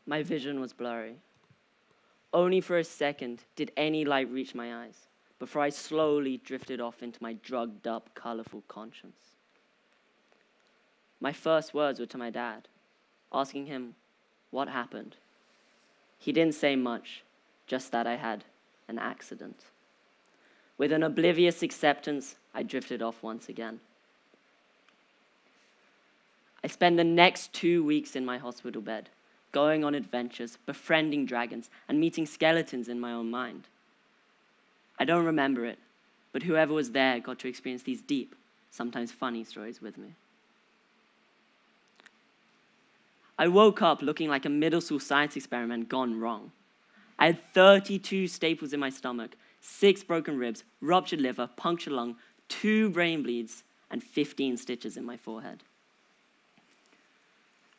My vision was blurry. Only for a second did any light reach my eyes, before I slowly drifted off into my drugged-up, colorful conscience. My first words were to my dad, asking him what happened. He didn't say much, just that I had an accident. With an oblivious acceptance, I drifted off once again. I spent the next 2 weeks in my hospital bed, going on adventures, befriending dragons, and meeting skeletons in my own mind. I don't remember it, but whoever was there got to experience these deep, sometimes funny stories with me. I woke up looking like a middle school science experiment gone wrong. I had 32 staples in my stomach, 6 broken ribs, ruptured liver, punctured lung, 2 brain bleeds, and 15 stitches in my forehead.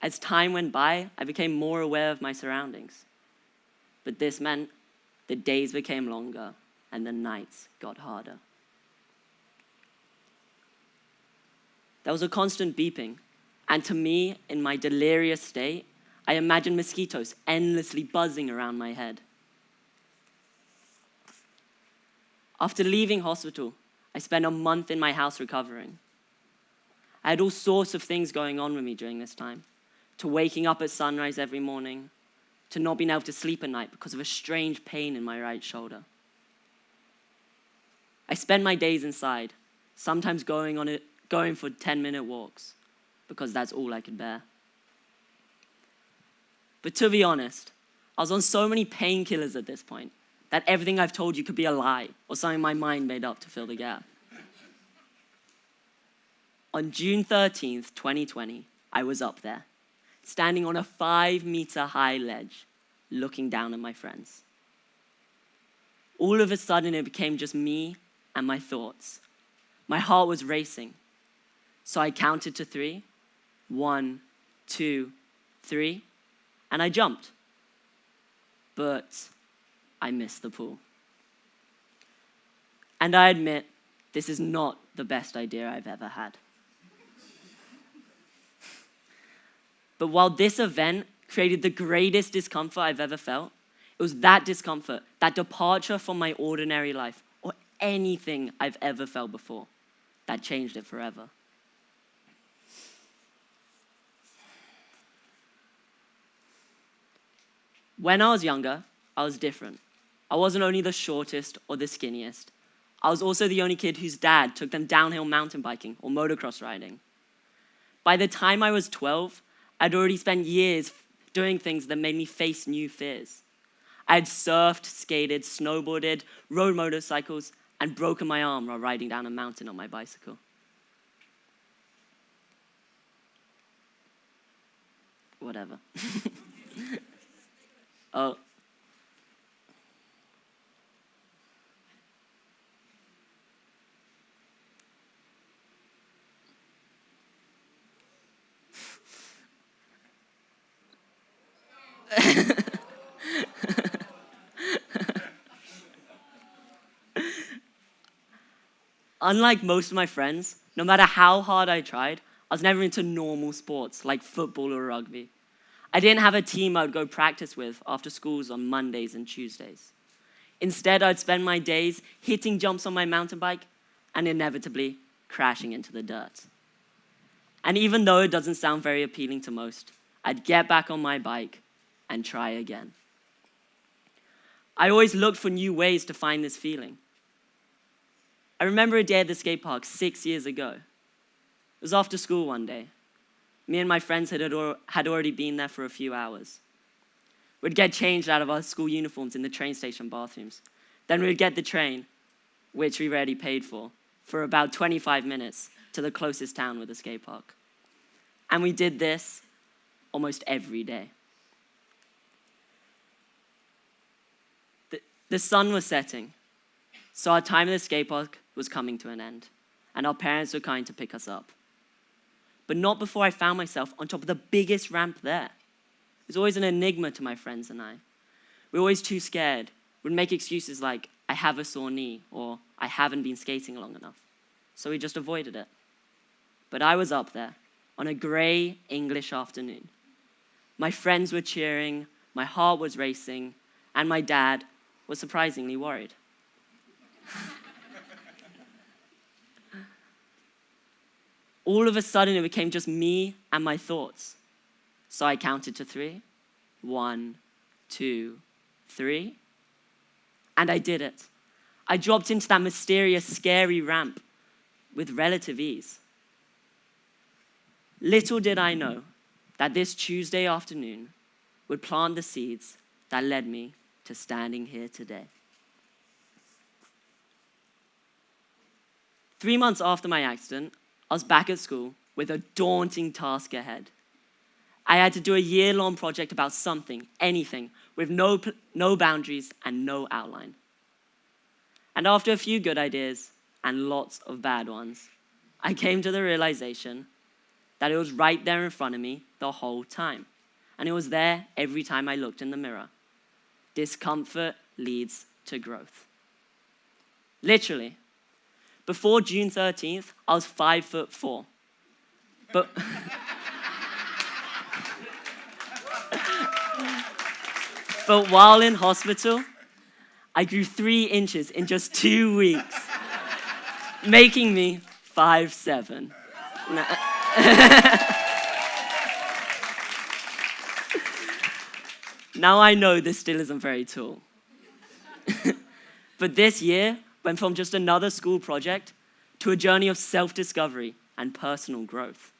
As time went by, I became more aware of my surroundings. But this meant the days became longer and the nights got harder. There was a constant beeping, and to me, in my delirious state, I imagined mosquitoes endlessly buzzing around my head. After leaving hospital, I spent a month in my house recovering. I had all sorts of things going on with me during this time, to waking up at sunrise every morning, to not being able to sleep at night because of a strange pain in my right shoulder. I spent my days inside, sometimes going for 10-minute walks, because that's all I could bear. But to be honest, I was on so many painkillers at this point that everything I've told you could be a lie or something my mind made up to fill the gap. On June 13th, 2020, I was up there, standing on a 5-meter-high ledge, looking down at my friends. All of a sudden, it became just me and my thoughts. My heart was racing. So I counted to 3. 1, 2, 3, and I jumped. But I missed the pool. And I admit, this is not the best idea I've ever had. But while this event created the greatest discomfort I've ever felt, it was that discomfort, that departure from my ordinary life, or anything I've ever felt before, that changed it forever. When I was younger, I was different. I wasn't only the shortest or the skinniest. I was also the only kid whose dad took them downhill mountain biking or motocross riding. By the time I was 12, I'd already spent years doing things that made me face new fears. I had surfed, skated, snowboarded, rode motorcycles, and broken my arm while riding down a mountain on my bicycle. Whatever. Oh. Unlike most of my friends, no matter how hard I tried, I was never into normal sports like football or rugby. I didn't have a team I would go practice with after schools on Mondays and Tuesdays. Instead, I'd spend my days hitting jumps on my mountain bike and inevitably crashing into the dirt. And even though it doesn't sound very appealing to most, I'd get back on my bike and try again. I always looked for new ways to find this feeling. I remember a day at the skate park 6 years ago. It was after school one day. Me and my friends had already been there for a few hours. We'd get changed out of our school uniforms in the train station bathrooms. Then we'd get the train, which we already paid for about 25 minutes to the closest town with a skate park. And we did this almost every day. The sun was setting, so our time at the skate park was coming to an end, and our parents were coming to pick us up. But not before I found myself on top of the biggest ramp there. It was always an enigma to my friends and I. We were always too scared. We'd make excuses like, I have a sore knee, or I haven't been skating long enough. So we just avoided it. But I was up there on a gray English afternoon. My friends were cheering, my heart was racing, and my dad was surprisingly worried. All of a sudden, it became just me and my thoughts. So I counted to 3. 1, 2, 3. And I did it. I dropped into that mysterious, scary ramp with relative ease. Little did I know that this Tuesday afternoon would plant the seeds that led me to standing here today. 3 months after my accident, I was back at school with a daunting task ahead. I had to do a year-long project about something, anything, with no boundaries and no outline. And after a few good ideas and lots of bad ones, I came to the realization that it was right there in front of me the whole time. And it was there every time I looked in the mirror. Discomfort leads to growth. Literally. Before June 13th, I was 5'4". But while in hospital, I grew 3 inches in just 2 weeks, making me 5'7". Now I know this still isn't very tall. But this year went from just another school project to a journey of self-discovery and personal growth.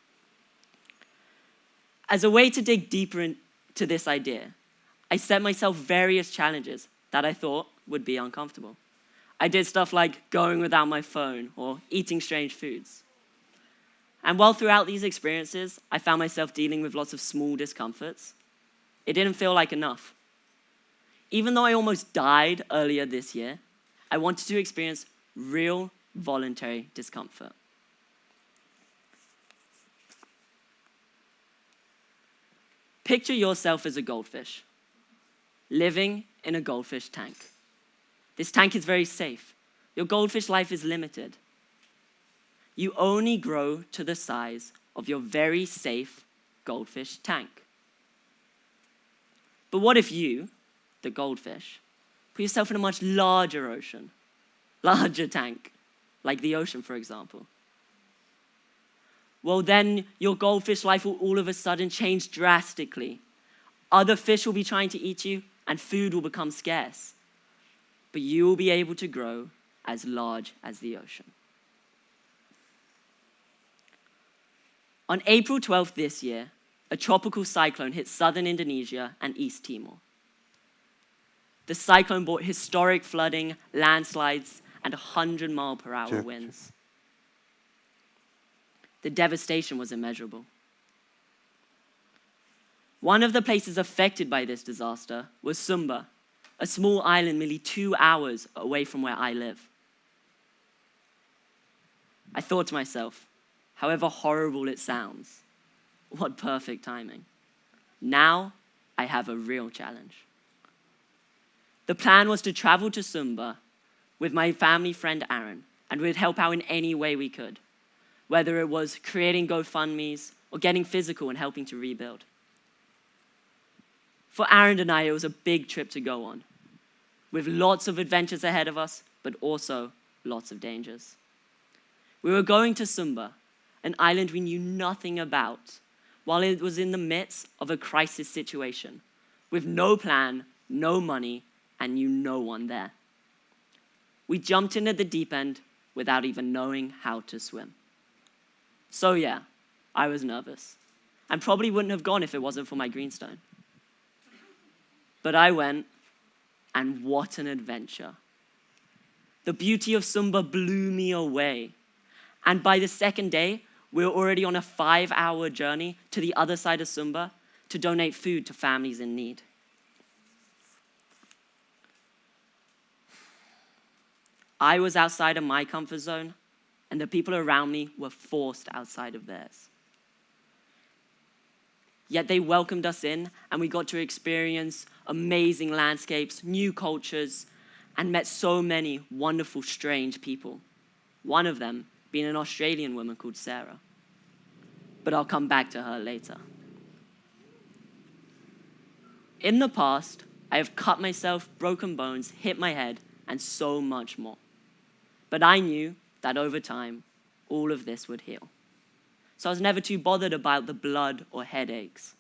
As a way to dig deeper into this idea, I set myself various challenges that I thought would be uncomfortable. I did stuff like going without my phone or eating strange foods. And while throughout these experiences, I found myself dealing with lots of small discomforts, it didn't feel like enough. Even though I almost died earlier this year, I wanted to experience real voluntary discomfort. Picture yourself as a goldfish, living in a goldfish tank. This tank is very safe. Your goldfish life is limited. You only grow to the size of your very safe goldfish tank. But what if you, the goldfish, put yourself in a much larger ocean, larger tank, like the ocean, for example? Well, then your goldfish life will all of a sudden change drastically. Other fish will be trying to eat you, and food will become scarce. But you will be able to grow as large as the ocean. On April 12th this year, a tropical cyclone hit southern Indonesia and East Timor. The cyclone brought historic flooding, landslides, and 100-mile-per-hour winds. The devastation was immeasurable. One of the places affected by this disaster was Sumba, a small island merely 2 hours away from where I live. I thought to myself, however horrible it sounds, what perfect timing. Now I have a real challenge. The plan was to travel to Sumba with my family friend Aaron, and we'd help out in any way we could, whether it was creating GoFundMes or getting physical and helping to rebuild. For Aaron and I, it was a big trip to go on, with lots of adventures ahead of us, but also lots of dangers. We were going to Sumba, an island we knew nothing about, while it was in the midst of a crisis situation, with no plan, no money, and knew no one there. We jumped in at the deep end without even knowing how to swim. So yeah, I was nervous, and probably wouldn't have gone if it wasn't for my Greenstone. But I went, and what an adventure. The beauty of Sumba blew me away. And by the second day, we were already on a 5-hour journey to the other side of Sumba to donate food to families in need. I was outside of my comfort zone, and the people around me were forced outside of theirs. Yet they welcomed us in, and we got to experience amazing landscapes, new cultures, and met so many wonderful, strange people. One of them being an Australian woman called Sarah. But I'll come back to her later. In the past, I have cut myself, broken bones, hit my head, and so much more. But I knew that over time, all of this would heal. So I was never too bothered about the blood or headaches.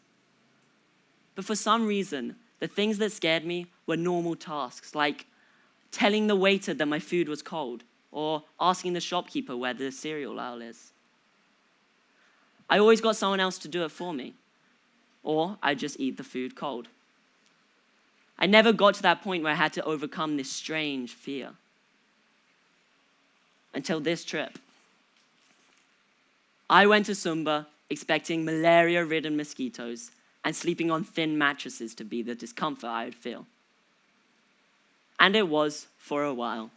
But for some reason, the things that scared me were normal tasks, like telling the waiter that my food was cold, or asking the shopkeeper where the cereal aisle is. I always got someone else to do it for me, or I'd just eat the food cold. I never got to that point where I had to overcome this strange fear. Until this trip. I went to Sumba expecting malaria-ridden mosquitoes and sleeping on thin mattresses to be the discomfort I would feel. And it was for a while.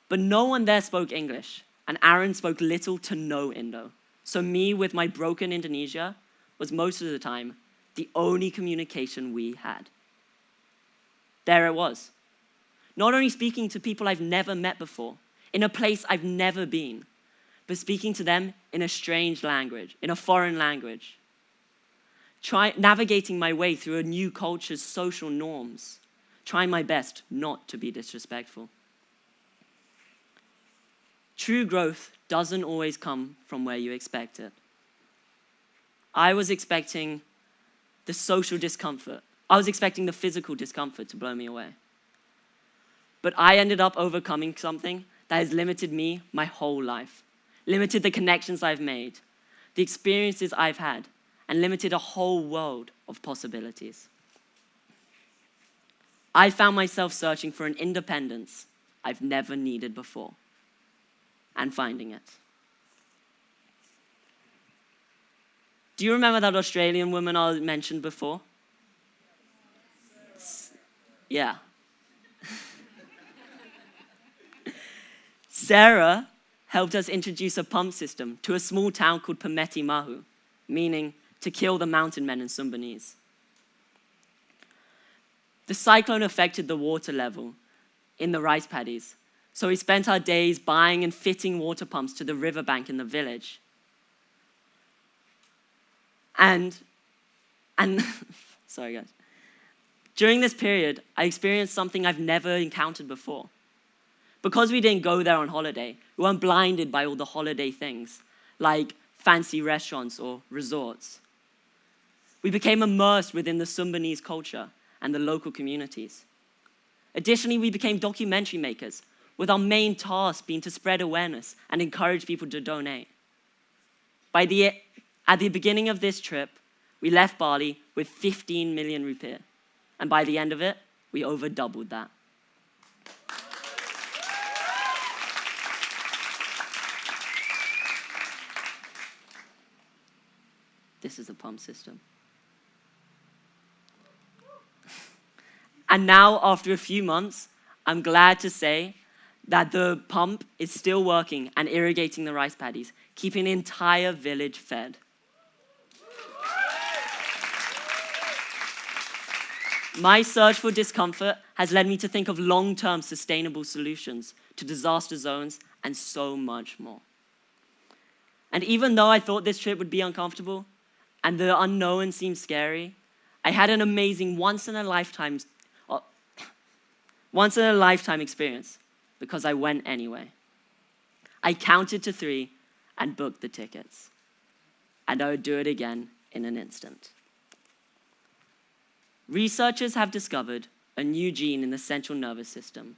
But no one there spoke English, and Aaron spoke little to no Indo. So me, with my broken Indonesia, was most of the time the only communication we had. There it was. Not only speaking to people I've never met before, in a place I've never been, but speaking to them in a strange language, in a foreign language. Navigating my way through a new culture's social norms, trying my best not to be disrespectful. True growth doesn't always come from where you expect it. I was expecting the social discomfort. I was expecting the physical discomfort to blow me away. But I ended up overcoming something that has limited me my whole life, limited the connections I've made, the experiences I've had, and limited a whole world of possibilities. I found myself searching for an independence I've never needed before, and finding it. Do you remember that Australian woman I mentioned before? Yeah. Sarah helped us introduce a pump system to a small town called Pemeti Mahu, meaning to kill the mountain men in Sumbanese. The cyclone affected the water level in the rice paddies, so we spent our days buying and fitting water pumps to the riverbank in the village. And sorry guys. During this period, I experienced something I've never encountered before. Because we didn't go there on holiday, we weren't blinded by all the holiday things, like fancy restaurants or resorts. We became immersed within the Sumbanese culture and the local communities. Additionally, we became documentary makers, with our main task being to spread awareness and encourage people to donate. At the beginning of this trip, we left Bali with 15 million rupiah, and by the end of it, we over doubled that. This is a pump system. And now, after a few months, I'm glad to say that the pump is still working and irrigating the rice paddies, keeping the entire village fed. My search for discomfort has led me to think of long-term sustainable solutions to disaster zones and so much more. And even though I thought this trip would be uncomfortable and the unknown seemed scary, I had an amazing once-in-a-lifetime experience because I went anyway. I counted to 3 and booked the tickets. And I would do it again in an instant. Researchers have discovered a new gene in the central nervous system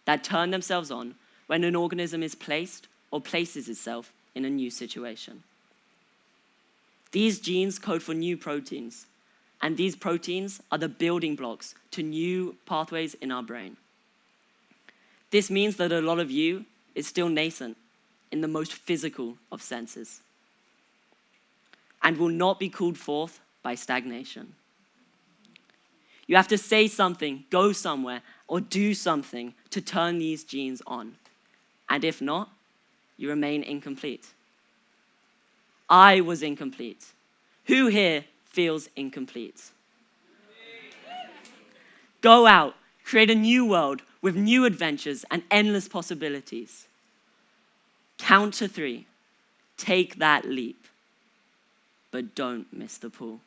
that turn themselves on when an organism is placed or places itself in a new situation. These genes code for new proteins, and these proteins are the building blocks to new pathways in our brain. This means that a lot of you is still nascent in the most physical of senses and will not be called forth by stagnation. You have to say something, go somewhere, or do something to turn these genes on. And if not, you remain incomplete. I was incomplete. Who here feels incomplete? Go out, create a new world with new adventures and endless possibilities. Count to 3. Take that leap. But don't miss the pool.